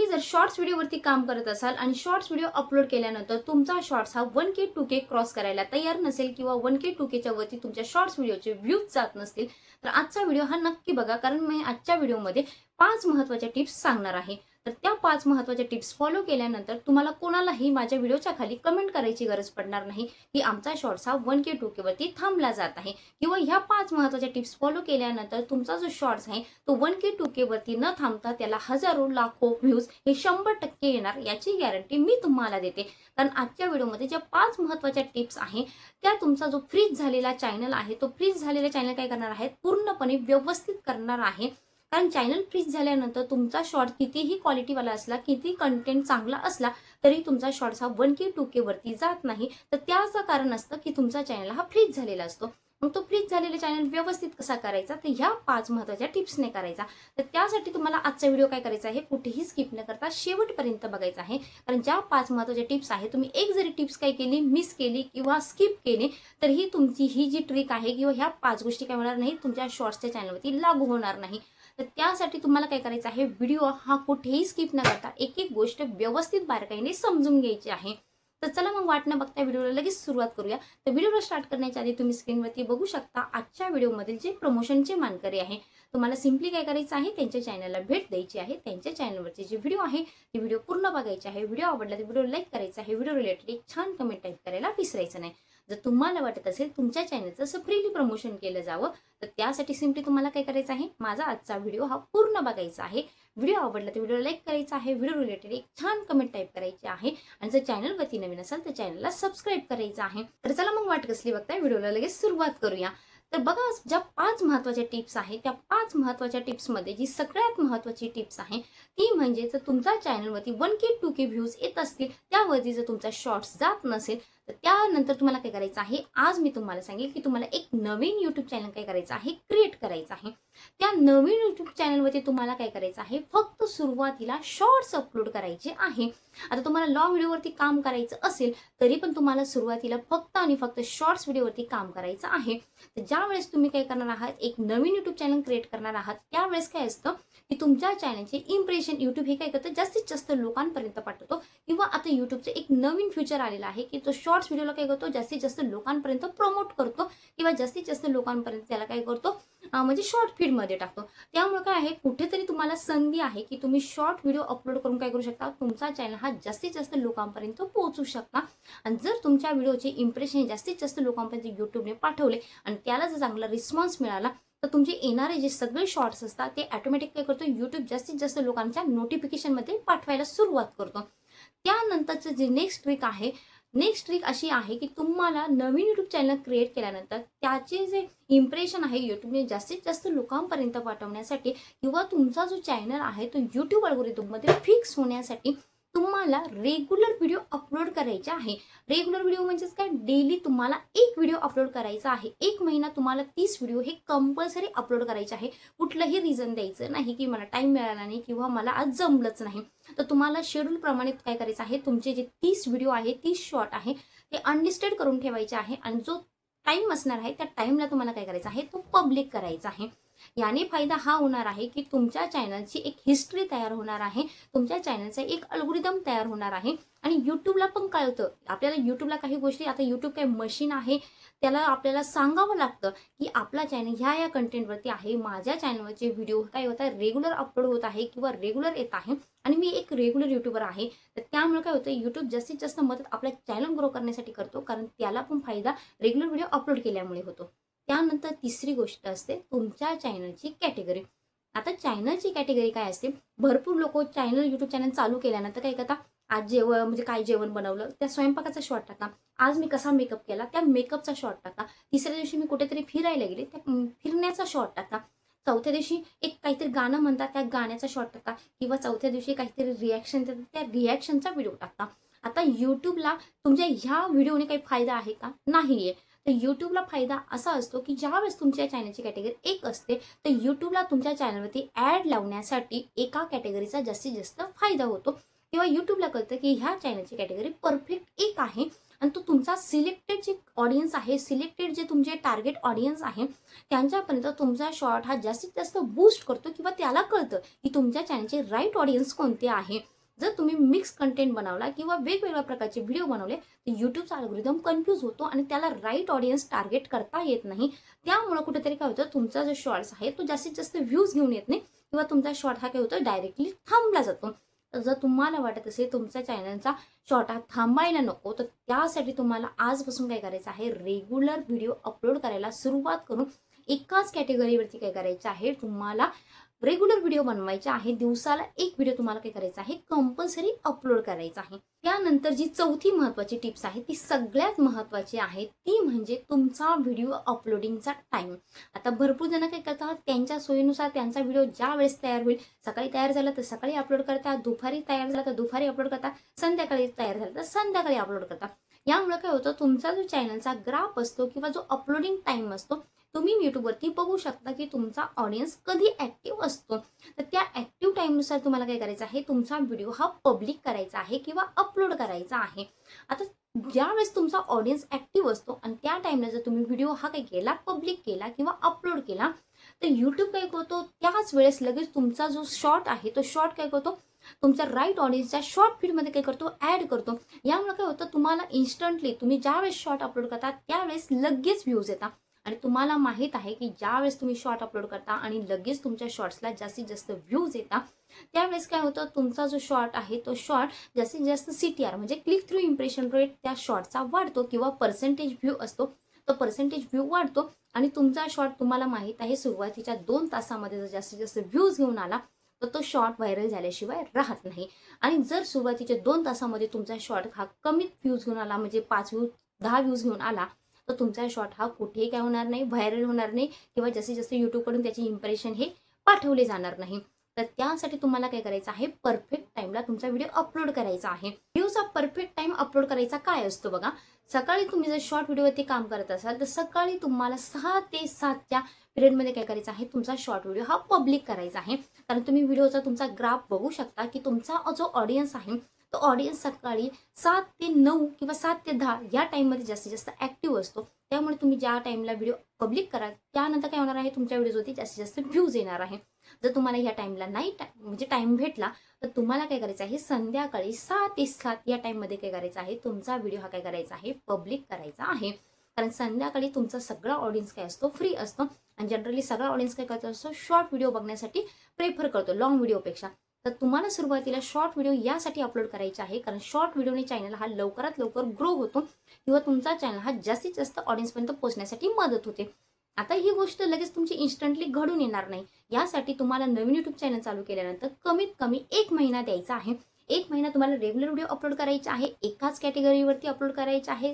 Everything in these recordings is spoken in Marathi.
जर शॉर्ट्स व्हिडिओवरती काम करत असाल आणि शॉर्ट्स व्हिडिओ अपलोड केल्यानंतर तुमचा शॉर्ट्स हा 1K 2K क्रॉस करायला तयार नसेल किंवा 1K 2Kच्या वरती तुमच्या शॉर्ट्स व्हिडिओचे व्ह्यूज जात नसतील तर आजचा व्हिडिओ हा नक्की बघा, कारण मी आजच्या व्हिडिओमध्ये 5 महत्त्वाच्या टिप्स सांगणार आहे. तर त्या 5 महत्त्वाच्या टिप्स फॉलो केल्यानंतर तुम्हाला कोणालाही माझ्या व्हिडिओच्या खाली कमेंट करायची गरज पडणार नाही की आमचा शॉर्ट्स हा 1K 2K वरती थांबला जात आहे, किंवा ह्या 5 महत्त्वाच्या टिप्स फॉलो केल्यानंतर तुमचा जो शॉर्ट्स आहे तो 1K 2K वरती न थांबता त्याला हजारो लाखो व्ह्यूज हे 100% येणार याची गॅरंटी मी तुम्हाला देते. कारण आजच्या व्हिडिओमध्ये ज्या 5 महत्त्वाच्या टिप्स आहे त्या तुमचा जो फ्रीज झालेला चॅनल आहे तो फ्रीज झालेला चॅनल काय करणार आहे, पूर्णपणे व्यवस्थित करणार आहे. कारण चॅनल फ्रीज झाल्यानंतर तुमचा शॉर्ट कितीही क्वालिटीवाला असला, किती कंटेंट चांगला असला तरी तुमचा शॉर्ट्स हा 1K 2K वरती जात नाही. तर त्याचं कारण असतं की तुमचा चॅनल हा फ्रीज झालेला असतो. मग तो फ्रीज झालेला चॅनल व्यवस्थित कसा करायचा, तर ह्या 5 महत्त्वाच्या टिप्सने करायचा. तर त्यासाठी तुम्हाला आजचा व्हिडिओ काय करायचा आहे, कुठेही स्किप न करता शेवटपर्यंत बघायचा आहे. कारण ज्या 5 महत्त्वाच्या टिप्स आहे, तुम्ही एक जरी टिप्स काय केली, मिस केली किंवा स्किप केली तर ही तुमची ही जी ट्रिक आहे किंवा ह्या 5 गोष्टी काय होणार नाही, तुमच्या शॉर्ट्सच्या चॅनलवरती लागू होणार नाही. तर त्यासाठी तुम्हाला काय करायचं आहे, व्हिडिओ हा कुठेही स्किप न करता एक एक गोष्ट व्यवस्थित बारकाईने समजून घ्यायची आहे. तर चला मग वाट न बघता व्हिडिओला लगेच सुरुवात करूया. तर व्हिडिओला स्टार्ट करण्याच्या आधी तुम्ही स्क्रीनवरती बघू शकता आजच्या व्हिडिओमधील जे प्रमोशनचे मानकरी आहे. तुम्हाला सिम्पली काय करायचं आहे, त्यांच्या चॅनलला भेट द्यायची आहे. त्यांच्या चॅनलवरचे जे व्हिडिओ आहे ते व्हिडिओ पूर्ण बघायचे आहे. व्हिडिओ आवडला तर व्हिडिओ लाईक करायचा आहे. व्हिडिओ रिलेटेड एक छान कमेंट टाईप करायला विसरायचं नाही. जर तुम्हाला वाटत असेल तुमच्या चॅनलचं असं फ्रीली प्रमोशन केलं जावं तर त्यासाठी सिम्पली तुम्हाला काय करायचं आहे, माझा आजचा व्हिडिओ हा पूर्ण बघायचा आहे. व्हिडिओ आवडला तर व्हिडिओ लाईक करायचा आहे. व्हिडिओ रिलेटेड एक छान कमेंट टाईप करायची आहे. आणि जर चॅनलवरती नवीन असाल तर चॅनलला सबस्क्राईब करायचं आहे. तर चला मग वाट कसली बघताय, व्हिडिओला लगेच सुरुवात करूया. तर बघा, ज्या 5 महत्त्वाच्या टिप्स आहेत त्या 5 महत्त्वाच्या टिप्समध्ये जी सगळ्यात महत्त्वाची टिप्स आहे ती म्हणजे, जर तुमच्या चॅनलवरती 1K 2K व्ह्यूज येत असतील त्यावरती जर तुमचा शॉर्ट्स जात नसेल तर त्यानंतर तुम्हाला काय करायचं आहे, आज मी तुम्हाला सांगेल की तुम्हाला एक नवीन यूट्यूब चॅनल काय करायचं आहे, क्रिएट करायचं आहे. त्या नवीन यूट्यूब चॅनलवरती तुम्हाला काय करायचं आहे, फक्त सुरुवातीला शॉर्ट्स अपलोड करायचे आहे. आता तुम्हाला लॉंग व्हिडिओवरती काम करायचं असेल तरी पण तुम्हाला सुरुवातीला फक्त आणि फक्त शॉर्ट्स व्हिडिओवरती काम करायचं आहे. तर ज्यावेळेस तुम्ही काय करणार आहात, एक नवीन यूट्यूब चॅनल क्रिएट करणार आहात त्यावेळेस काय असतं की तुमच्या चॅनलचे इम्प्रेशन यूट्यूब हे काय करतं, जास्तीत जास्त लोकांपर्यंत पाठवतो. किंवा आता यूट्यूबचं एक नवीन फ्युचर आलेलं आहे की तो शॉर्ट्स व्हिडिओला काय करतो, जास्तीत जास्त लोकांपर्यंत प्रमोट करतो किंवा जास्तीत जास्त लोकांपर्यंत त्याला काय करतो, म्हणजे शॉर्ट फीडमध्ये टाकतो. त्यामुळे काय आहे, कुठेतरी तुम्हाला संधी आहे की तुम्ही शॉर्ट व्हिडिओ अपलोड करून काय करू शकता, तुमचा चॅनल हा जास्तीत जास्त लोकांपर्यंत पोहोचू शकता. आणि जर तुमच्या व्हिडिओचे इम्प्रेशन जास्तीत जास्त लोकांपर्यंत यूट्यूबने पाठवले आणि त्याला जर चांगला रिस्पॉन्स मिळाला तर तुमचे येणारे जे सगळे शॉर्ट्स असतात ते ऑटोमॅटिक काय करतो, यूट्यूब जास्तीत जास्त लोकांच्या नोटिफिकेशनमध्ये पाठवायला सुरुवात करतो. त्यानंतरचं जे नेक्स्ट ट्रिक अशी आहे की तुम्हाला नवीन यूट्यूब चॅनल क्रिएट केल्यानंतर त्याचे जे इम्प्रेशन आहे यूट्यूबने जास्तीत जास्त लोकांपर्यंत पाठवण्यासाठी किंवा तुमचा जो चॅनल आहे तो यूट्यूब अल्गोरिदममध्ये फिक्स होण्यासाठी तुम्हाला रेग्युलर व्हिडिओ अपलोड करायचे आहे. रेग्युलर व्हिडिओ म्हणजेच काय, डेली तुम्हाला एक व्हिडिओ अपलोड करायचा आहे. 1 महिना तुम्हाला 30 व्हिडिओ हे कंपल्सरी अपलोड करायचे आहे. कुठलंही रिझन द्यायचं नाही की मला टाईम मिळाला नाही किंवा मला आज जमलंच नाही. तर तुम्हाला शेड्यूल प्रमाणे काय करायचं आहे, तुमचे जे 30 व्हिडिओ आहे, 30 शॉर्ट आहे ते अनलिस्टेड करून ठेवायचे आहे. आणि जो टाईम असणार आहे त्या टाईमला तुम्हाला काय करायचं आहे, तो पब्लिक करायचा आहे. याने फायदा हा होणार आहे की तुमच्या चॅनलची एक हिस्ट्री तयार होणार आहे, तुमच्या चॅनलचा एक अल्गोरिदम तयार होणार आहे. आणि यूट्यूबला पण कळतं आपल्याला, यूट्यूबला काही गोष्टी, आता यूट्यूब काही मशीन आहे, त्याला आपल्याला सांगावं लागतं की आपला चॅनल ह्या कंटेंटवरती आहे, माझ्या चॅनलवरचे व्हिडिओ काय होत आहे, रेग्युलर अपलोड होत आहे किंवा रेग्युलर येत आहे आणि मी एक रेग्युलर यूट्यूबर आहे. तर त्यामुळे काय होतं, यूट्यूब जास्तीत जास्त मदत आपल्या चॅनल ग्रो करण्यासाठी करतो, कारण त्याला पण फायदा रेग्युलर व्हिडिओ अपलोड केल्यामुळे होतो. त्यानंतर तिसरी गोष्ट असते तुमच्या चॅनलची कॅटेगरी. आता चॅनलची कॅटेगरी काय असते, भरपूर लोक यूट्यूब चॅनल चालू केल्यानंतर काय करतात, आज जेवण म्हणजे काय जेवण बनवलं त्या स्वयंपाकाचा शॉर्ट टाका, आज मी कसा मेकअप केला त्या मेकअपचा शॉर्ट टाका, तिसऱ्या दिवशी मी कुठेतरी फिरायला गेले त्या फिरण्याचा शॉर्ट टाका, चौथ्या दिवशी एक काहीतरी गाणं म्हणतात त्या गाण्याचा शॉर्ट टाका, किंवा चौथ्या दिवशी काहीतरी रिॲक्शन देतात त्या रिॲक्शनचा व्हिडिओ टाका. आता यूट्यूबला तुमच्या ह्या व्हिडिओने काही फायदा आहे का, नाहीये. तर यूट्यूबला फायदा असा असतो की ज्यावेळेस तुमच्या चॅनलची कॅटेगरी एक असते तर यूट्यूबला तुमच्या चॅनलवरती ॲड लावण्यासाठी एका कॅटेगरीचा जास्तीत जास्त फायदा होतो. किंवा यूट्यूबला कळतं की ह्या चॅनलची कॅटेगरी परफेक्ट एक आहे आणि तो तुमचा सिलेक्टेड जे ऑडियन्स आहे, सिलेक्टेड जे तुमचे टार्गेट ऑडियन्स आहे त्यांच्यापर्यंत तुमचा शॉर्ट हा जास्तीत जास्त बूस्ट करतो. किंवा त्याला कळतं की तुमच्या चॅनलचे राईट ऑडियन्स कोणते आहे. जर तुम्ही मिक्स कंटेंट बनवला किंवा वेगवेगळ्या प्रकारचे व्हिडिओ बनवले तर यूट्यूबचा अल्गोरिदम कन्फ्यूज होतो आणि त्याला राईट ऑडियन्स टार्गेट करता येत नाही. त्यामुळे कुठेतरी काय होतं, तुमचा जो शॉर्ट्स आहे तो जास्तीत जास्त व्ह्यूज घेऊन येत नाही किंवा तुमचा शॉर्ट हा काय होतो डायरेक्टली थांबला जातो. तर जर तुम्हाला वाटत असेल तुमच्या चॅनलचा शॉर्ट हा थांबायला नको, तर त्यासाठी तुम्हाला आजपासून काय करायचं आहे, रेग्युलर व्हिडिओ अपलोड करायला सुरुवात करून एकाच कॅटेगरीवरती काय करायचं आहे, तुम्हाला रेग्युलर व्हिडिओ बनवायचे आहे. दिवसाला एक व्हिडिओ तुम्हाला काय करायचा आहे, कंपल्सरी अपलोड करायचा आहे. त्यानंतर जी चौथी महत्त्वाची टिप्स आहे ती सगळ्यात महत्त्वाची आहे, ती म्हणजे तुमचा व्हिडिओ अपलोडिंगचा टाइम. आता भरपूर जण काय करतात, त्यांच्या सोयीनुसार त्यांचा व्हिडिओ ज्या वेळेस तयार होईल, सकाळी तयार झाला तर सकाळी अपलोड करतात, दुपारी तयार झाला तर दुपारी अपलोड करतात, संध्याकाळी तयार झाला तर संध्याकाळी अपलोड करतात. यामुळे काय होतं, तुमचा जो चॅनलचा ग्राफ असतो किंवा जो अपलोडिंग टाइम असतो, तुम्ही यूट्यूबवरती बघू शकता की तुमचा ऑडियन्स कधी ॲक्टिव्ह असतो. तर त्या ॲक्टिव्ह टाईमनुसार तुम्हाला काय करायचं आहे, तुमचा व्हिडिओ हा पब्लिक करायचा आहे किंवा अपलोड करायचा आहे. आता ज्यावेळेस तुमचा ऑडियन्स ॲक्टिव्ह असतो आणि त्या टाईमला जर तुम्ही व्हिडिओ हा काय केला, पब्लिक केला किंवा अपलोड केला, तर यूट्यूब काय करतो, त्याच वेळेस लगेच तुमचा जो शॉर्ट आहे तो शॉर्ट काय करतो, तुमच्या राईट ऑडियन्सच्या शॉर्ट फीडमध्ये काय करतो, ॲड करतो. यामुळे काय होतं, तुम्हाला इन्स्टंटली तुम्ही ज्यावेळेस शॉर्ट अपलोड करता त्यावेळेस लगेच व्ह्यूज येतात. आणि तुम्हाला माहीत आहे की ज्यावेळेस तुम्ही शॉर्ट अपलोड करता आणि लगेच तुमच्या शॉर्ट्सला जास्तीत जास्त व्ह्यूज येतात, त्यावेळेस काय होतं, तुमचा जो शॉर्ट आहे तो शॉर्ट जास्तीत जास्त CTR म्हणजे क्लिक थ्रू इम्प्रेशन रेट त्या शॉर्टचा वाढतो किंवा पर्सेंटेज व्ह्यू असतो, तो पर्सेंटेज व्ह्यू वाढतो. आणि तुमचा शॉर्ट तुम्हाला माहीत आहे सुरुवातीच्या 2 तासामध्ये जर जास्तीत जास्त व्ह्यूज घेऊन आला तर तो शॉर्ट व्हायरल झाल्याशिवाय राहत नाही. आणि जर सुरुवातीच्या 2 तासामध्ये तुमचा शॉर्ट हा कमीत व्ह्यूज घेऊन आला, म्हणजे 5 व्ह्यूज 10 व्ह्यूज घेऊन आला, तर तुमचा शॉर्ट हा कुठेही काय होणार नाही, व्हायरल होणार नाही किंवा जास्तीत जास्त यूट्यूबकडून त्याची इम्प्रेशन हे पाठवले जाणार नाही. तर त्यासाठी तुम्हाला काय करायचं आहे, परफेक्ट टाईमला तुमचा व्हिडिओ अपलोड करायचा आहे. व्हिडिओचा परफेक्ट टाईम अपलोड करायचा काय असतो बघा, सकाळी तुम्ही जर शॉर्ट व्हिडिओवरती काम करत असाल तर सकाळी तुम्हाला 6 ते 7च्या पिरियडमध्ये काय करायचं आहे, तुमचा शॉर्ट व्हिडिओ हा पब्लिक करायचा आहे. कारण तुम्ही व्हिडिओचा तुमचा ग्राफ बघू शकता की तुमचा जो ऑडियन्स आहे तो ऑडियन्स सकाळी 7 ते 9 किंवा 7 ते 10 या टाईममध्ये जास्तीत जास्त ॲक्टिव्ह असतो. त्यामुळे तुम्ही ज्या टाईमला व्हिडिओ पब्लिक कराल त्यानंतर काय होणार आहे, तुमच्या व्हिडिओवरती जास्तीत जास्त व्ह्यूज येणार आहे. जर तुम्हाला ह्या टाईमला नाही म्हणजे टाईम भेटला तर तुम्हाला काय करायचं आहे, संध्याकाळी 6 ते 7 या टाईममध्ये काय करायचं आहे, तुमचा व्हिडिओ हा काय करायचा आहे, पब्लिक करायचा आहे. कारण संध्याकाळी तुमचा सगळा ऑडियन्स काय असतो, फ्री असतो. आणि जनरली सगळा ऑडियन्स काय करतो असतो, शॉर्ट व्हिडिओ बघण्यासाठी प्रेफर करतो लाँग व्हिडिओपेक्षा. तर तुम्हाला सुरुवातीला शॉर्ट व्हिडिओ यासाठी अपलोड करायचे आहे कारण शॉर्ट व्हिडिओने चॅनल हा लवकरात लवकर ग्रो होतो किंवा तुमचा चॅनल हा जास्तीत जास्त ऑडियन्सपर्यंत पोहोचण्यासाठी मदत होते. आता ही गोष्ट लगेच तुमची इन्स्टंटली घडून येणार नाही. यासाठी तुम्हाला नवीन यूट्यूब चॅनल चालू केल्यानंतर कमीत कमी 1 महिना द्यायचा आहे. 1 महिना तुम्हाला रेग्युलर व्हिडिओ अपलोड करायचे आहे, एकाच कॅटेगरीवरती अपलोड करायचे आहे,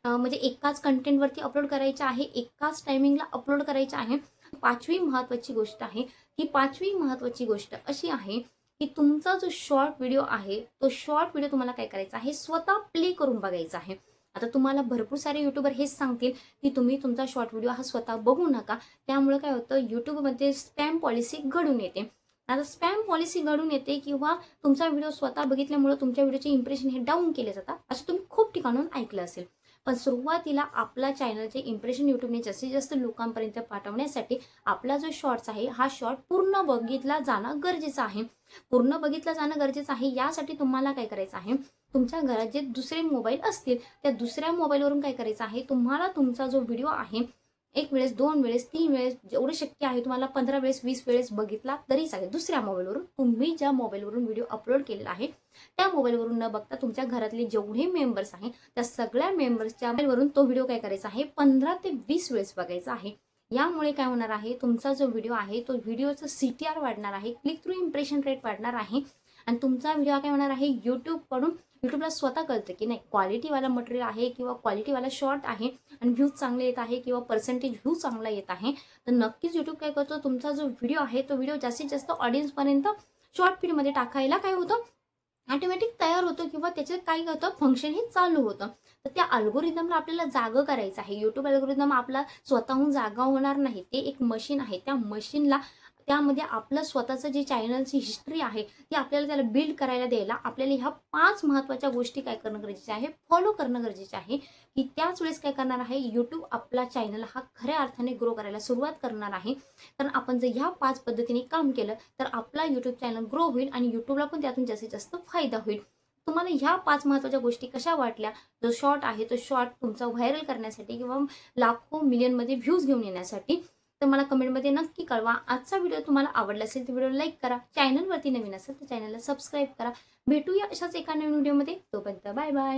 म्हणजे एकाच कंटेंटवरती अपलोड करायचे आहे, एकाच टायमिंगला अपलोड करायचे आहे. 5वी महत्त्वाची गोष्ट आहे, ही 5वी महत्त्वाची गोष्ट अशी आहे की तुमचा जो शॉर्ट व्हिडिओ आहे तो शॉर्ट व्हिडिओ तुम्हाला काय करायचा आहे, स्वतः प्ले करून बघायचा आहे. आता तुम्हाला भरपूर सारे यूट्यूबर हेच सांगतील की तुम्ही तुमचा शॉर्ट व्हिडिओ हा स्वतः बघू नका, त्यामुळे काय होतं, यूट्यूबमध्ये स्पॅम पॉलिसी घडून येते. आता स्पॅम पॉलिसी घडून येते किंवा तुमचा व्हिडिओ स्वतः बघितल्यामुळे तुमच्या व्हिडिओचे इम्प्रेशन हे डाऊन केले जातात, असं तुम्ही खूप ठिकाणून ऐकलं असेल. पण सुरुवातीला आपला चॅनलचे इम्प्रेशन यूट्यूबने जास्तीत जास्त लोकांपर्यंत पाठवण्यासाठी आपला जो शॉर्ट्स आहे हा शॉर्ट पूर्ण बघितला जाणं गरजेचं आहे. पूर्ण बघितलं जाणं गरजेचं आहे. यासाठी तुम्हाला काय करायचं आहे, तुमच्या घरात जे दुसरे मोबाईल असतील त्या दुसऱ्या मोबाईलवरून काय करायचं आहे, तुम्हाला तुमचा जो व्हिडिओ आहे 1 वेळेस, 2 वेळेस, 3 वेळेस, जेवढं शक्य आहे तुम्हाला 15 वेळेस, 20 वेळेस बघितला तरी चालेल. दुसऱ्या मोबाईलवरून, तुम्ही ज्या मोबाईलवरून व्हिडिओ अपलोड केलेला आहे त्या मोबाईलवरून न बघता तुमच्या घरातले जेवढे मेंबर्स आहेत त्या सगळ्या मेंबर्सच्या मोबाईलवरून तो व्हिडिओ काय करायचा आहे, 15 ते 20 वेळेस बघायचा आहे. यामुळे काय होणार आहे, तुमचा जो व्हिडिओ आहे तो व्हिडिओचं CTR वाढणार आहे, क्लिक थ्रू इम्प्रेशन रेट वाढणार आहे आणि तुमचा व्हिडिओ काय होणार आहे, यूट्यूबला स्वतः कळतं की नाही क्वालिटीवाला मटेरियल आहे किंवा क्वालिटीवाला शॉर्ट आहे आणि व्ह्यूज चांगले येत आहे किंवा पर्सेंटेज व्ह्यू चांगला येत आहे, तर नक्कीच यूट्यूब काय करतो, तुमचा जो व्हिडिओ आहे तो व्हिडिओ जास्तीत जास्त ऑडियन्सपर्यंत शॉर्ट फीडमध्ये टाकायला काय होतं, ऑटोमॅटिक तयार होतो किंवा त्याच्यात काय होतं, फंक्शन हे चालू होतं. तर त्या अल्गोरिदमला आपल्याला जागं करायचं आहे. यूट्यूब अल्गोरिदम आपला स्वतःहून जागा होणार नाही, ते एक मशीन आहे. त्या मशीनला त्यामध्ये आपलं स्वतःचं जे चॅनलची हिस्ट्री आहे ती आपल्याला त्याला बिल्ड करायला द्यायला आपल्याला ह्या 5 महत्त्वाच्या गोष्टी काय करणं गरजेचं आहे, फॉलो करणं गरजेचं आहे, की त्याच वेळेस काय करणार आहे, यूट्यूब आपला चॅनल हा खऱ्या अर्थाने ग्रो करायला सुरुवात करणार आहे. कारण आपण जर ह्या 5 पद्धतीने काम केलं तर आपला यूट्यूब चॅनल ग्रो होईल आणि यूट्यूबला पण त्यातून जास्तीत जास्त फायदा होईल. तुम्हाला ह्या 5 महत्त्वाच्या गोष्टी कशा वाटल्या? जो शॉर्ट आहे तो शॉर्ट तुमचा व्हायरल करण्यासाठी किंवा लाखो मिलियनमध्ये व्ह्यूज घेऊन येण्यासाठी, तर मला कमेंटमध्ये नक्की कळवा. आजचा व्हिडिओ तुम्हाला आवडला असेल तर व्हिडिओ लाईक करा. चॅनलवरती नवीन असेल तर चॅनलला सबस्क्राईब करा. भेटूया अशाच एका नवीन व्हिडिओमध्ये. तोपर्यंत बाय बाय.